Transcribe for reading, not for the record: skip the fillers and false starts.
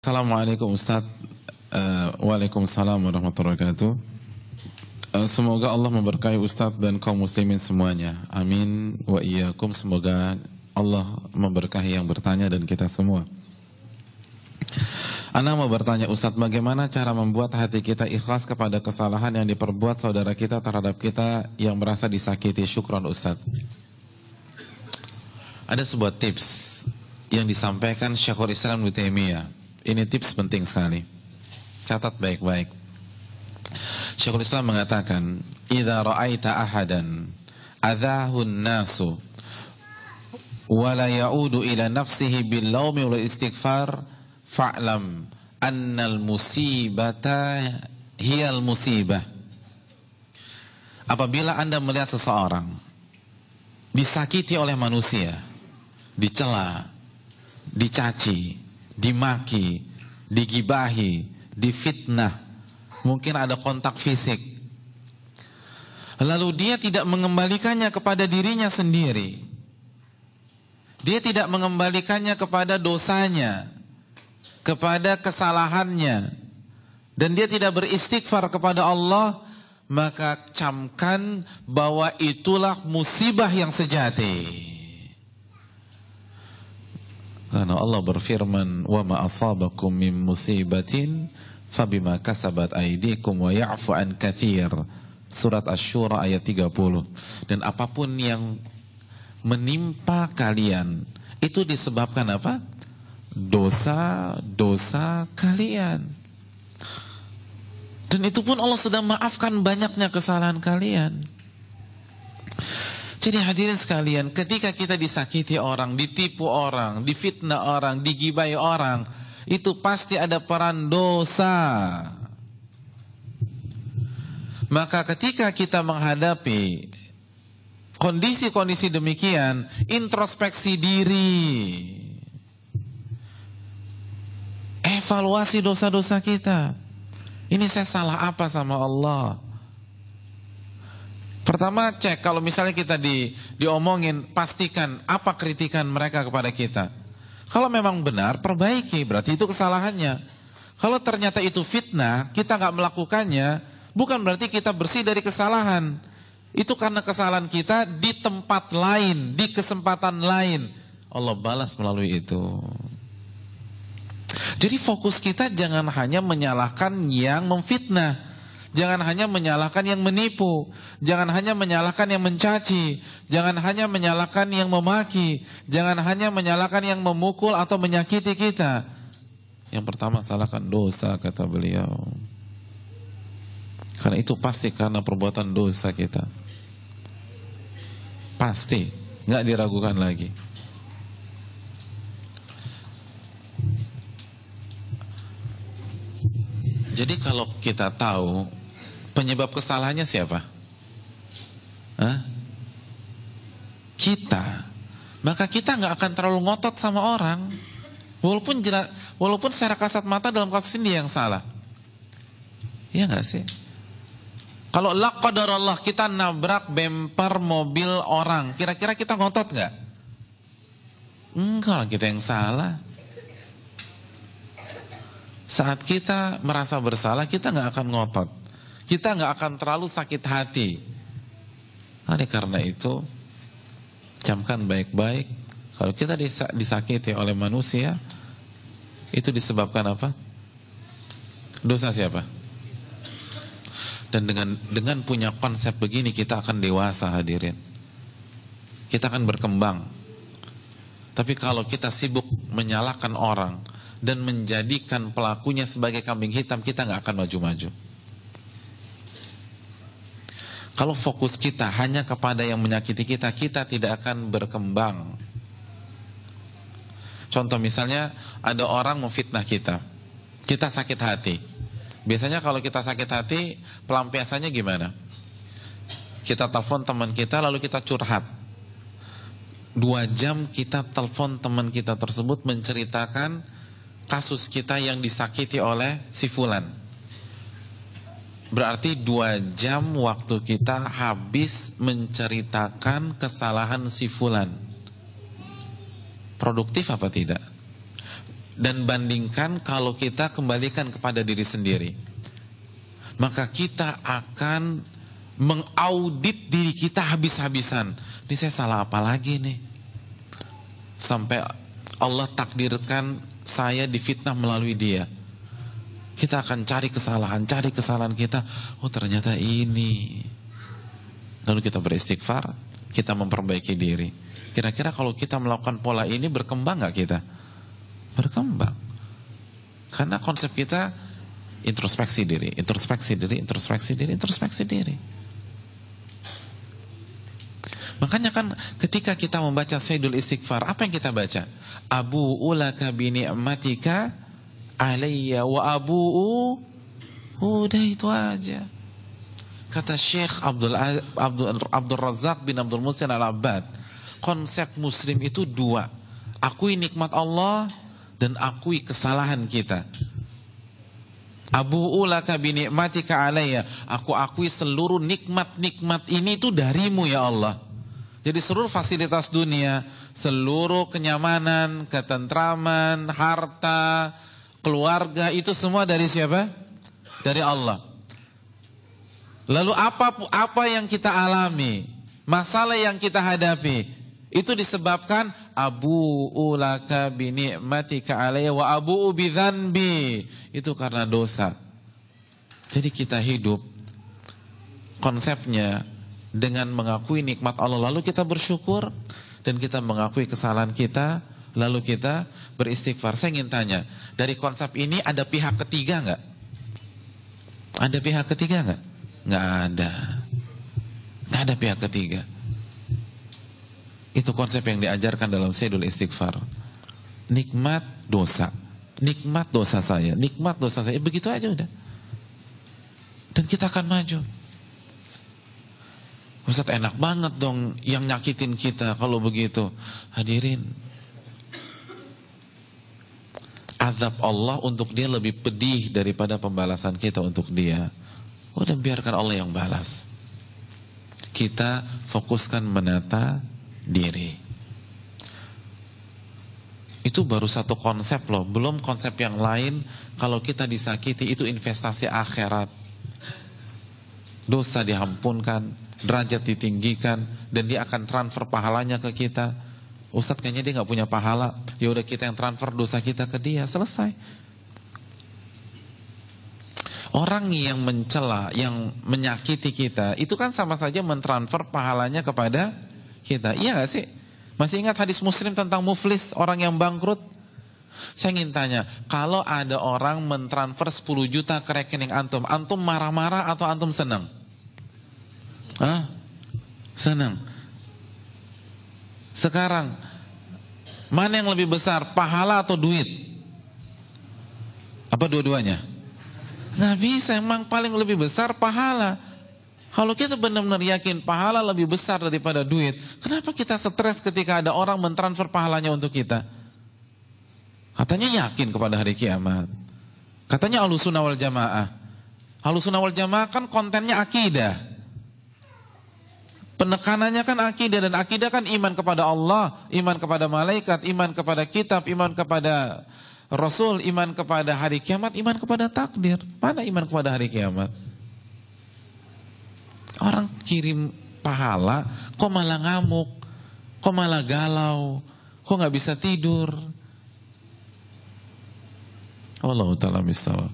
Assalamualaikum Ustaz. Waalaikumsalam warahmatullahi wabarakatuh. Semoga Allah memberkahi Ustaz dan kaum muslimin semuanya. Amin wa iyyakum. Semoga Allah memberkahi yang bertanya dan kita semua. Ana mau bertanya Ustaz, bagaimana cara membuat hati kita ikhlas kepada kesalahan yang diperbuat saudara kita terhadap kita yang merasa disakiti? Syukran Ustaz. Ada sebuah tips yang disampaikan Syekhul Islam Ibnu Taimiyah. Ini tips penting sekali. Catat baik-baik. Syekhul Islam mengatakan, "Idza ra'aita ahadan adzahun nasu wa la ya'udu ila nafsihi bil laumi wal istighfar fa'lam annal musibata hiyal musibah." Apabila Anda melihat seseorang disakiti oleh manusia, dicela, dicaci, dimaki, digibahi, difitnah, mungkin ada kontak fisik, lalu dia tidak mengembalikannya kepada dirinya sendiri, dia tidak mengembalikannya kepada dosanya, kepada kesalahannya, dan dia tidak beristighfar kepada Allah, maka camkan bahwa itulah musibah yang sejati. Karena Allah berfirman, "Wa ma asabakum min musibatin fabima kasabat aydikum wa ya'fu an katsir." Surat Asy-Syura ayat 30. Dan apapun yang menimpa kalian itu disebabkan apa? Dosa-dosa kalian. Dan itu pun Allah sudah maafkan banyaknya kesalahan kalian. Jadi hadirin sekalian, ketika kita disakiti orang, ditipu orang, difitnah orang, digibai orang, itu pasti ada peran dosa. Maka ketika kita menghadapi kondisi-kondisi demikian, introspeksi diri, evaluasi dosa-dosa kita. Ini saya salah apa sama Allah? Pertama cek, kalau misalnya kita diomongin, pastikan apa kritikan mereka kepada kita. Kalau memang benar, perbaiki, berarti itu kesalahannya. Kalau ternyata itu fitnah, kita nggak melakukannya, bukan berarti kita bersih dari kesalahan. Itu karena kesalahan kita di tempat lain, di kesempatan lain. Allah balas melalui itu. Jadi fokus kita jangan hanya menyalahkan yang memfitnah, jangan hanya menyalahkan yang menipu, jangan hanya menyalahkan yang mencaci, jangan hanya menyalahkan yang memaki, jangan hanya menyalahkan yang memukul atau menyakiti kita. Yang pertama, salahkan dosa, kata beliau. Karena itu pasti karena perbuatan dosa kita. Pasti, nggak diragukan lagi. Jadi kalau kita tahu penyebab kesalahannya siapa? Kita. Maka kita nggak akan terlalu ngotot sama orang, walaupun secara kasat mata dalam kasus ini dia yang salah. Iya nggak sih? Kalau la qadarallah kita nabrak bemper mobil orang, kira-kira kita ngotot nggak? Enggak, kita yang salah. Saat kita merasa bersalah, kita nggak akan ngotot, kita nggak akan terlalu sakit hati. Oleh karena itu, camkan baik-baik, kalau kita disakiti oleh manusia, itu disebabkan apa? Dosa siapa? Dan dengan punya konsep begini, kita akan dewasa, hadirin. Kita akan berkembang. Tapi kalau kita sibuk menyalahkan orang dan menjadikan pelakunya sebagai kambing hitam, kita nggak akan maju-maju. Kalau fokus kita hanya kepada yang menyakiti kita, kita tidak akan berkembang. Contoh misalnya, ada orang memfitnah kita, kita sakit hati. Biasanya kalau kita sakit hati, pelampiasannya gimana? Kita telepon teman kita, lalu kita curhat. 2 jam kita telepon teman kita tersebut, menceritakan kasus kita yang disakiti oleh si fulan. Berarti 2 jam waktu kita habis menceritakan kesalahan si fulan. Produktif apa tidak? Dan bandingkan kalau kita kembalikan kepada diri sendiri, maka kita akan mengaudit diri kita habis-habisan. Ini saya salah apa lagi nih? Sampai Allah takdirkan saya difitnah melalui dia. Kita akan cari kesalahan kita. Oh ternyata ini. Lalu kita beristighfar, kita memperbaiki diri. Kira-kira kalau kita melakukan pola ini berkembang gak kita? Berkembang. Karena konsep kita introspeksi diri. Makanya kan ketika kita membaca Sayyidul Istighfar, apa yang kita baca? Abu'u laka bi ni'matika alayya wa abu'u. Udah itu aja. Kata Syekh Abdul Razak bin Abdul Muhsin Al-Abbad, konsep muslim itu dua. Akui nikmat Allah dan akui kesalahan kita. Abu'u laka bi ni'matika alayya. Aku akui seluruh nikmat-nikmat ini itu darimu ya Allah. Jadi seluruh fasilitas dunia, seluruh kenyamanan, ketentraman, harta, keluarga, itu semua dari siapa? Dari Allah. Lalu apa yang kita alami, masalah yang kita hadapi, itu disebabkan abu'u laka bi ni'matika alayya wa abu'u bi dzanbi. Itu karena dosa. Jadi kita hidup konsepnya dengan mengakui nikmat Allah, lalu kita bersyukur, dan kita mengakui kesalahan kita, lalu kita beristighfar. Saya ingin tanya, dari konsep ini ada pihak ketiga enggak? Ada pihak ketiga enggak? Enggak ada. Enggak ada pihak ketiga. Itu konsep yang diajarkan dalam Sayyidul Istighfar. Nikmat dosa. Nikmat dosa saya. Nikmat dosa saya. Begitu aja udah. Dan kita akan maju. Ustaz, enak banget dong yang nyakitin kita kalau begitu. Hadirin, azab Allah untuk dia lebih pedih daripada pembalasan kita untuk dia. Udah biarkan Allah yang balas. Kita fokuskan menata diri. Itu baru satu konsep loh, belum konsep yang lain. Kalau kita disakiti itu investasi akhirat. Dosa diampunkan, derajat ditinggikan, dan dia akan transfer pahalanya ke kita. Ustadz kayaknya dia nggak punya pahala, ya udah kita yang transfer dosa kita ke dia, selesai. Orang yang mencela, yang menyakiti kita, itu kan sama saja mentransfer pahalanya kepada kita. Iya gak sih? Masih ingat hadis Muslim tentang muflis, orang yang bangkrut? Saya ingin tanya, kalau ada orang mentransfer 10 juta ke rekening antum, antum marah-marah atau antum senang? Hah? Senang. Sekarang, mana yang lebih besar, pahala atau duit? Apa dua-duanya? Nggak bisa, emang paling lebih besar pahala. Kalau kita benar-benar yakin pahala lebih besar daripada duit, kenapa kita stres ketika ada orang mentransfer pahalanya untuk kita? Katanya yakin kepada hari kiamat. Katanya Ahlussunnah wal Jamaah. Ahlussunnah wal Jamaah kan kontennya akidah. Penekanannya kan akidah, dan akidah kan iman kepada Allah, iman kepada malaikat, iman kepada kitab, iman kepada Rasul, iman kepada hari kiamat, iman kepada takdir. Mana iman kepada hari kiamat? Orang kirim pahala, kok malah ngamuk, kok malah galau, kok nggak bisa tidur. Wallahu ta'ala bishawab.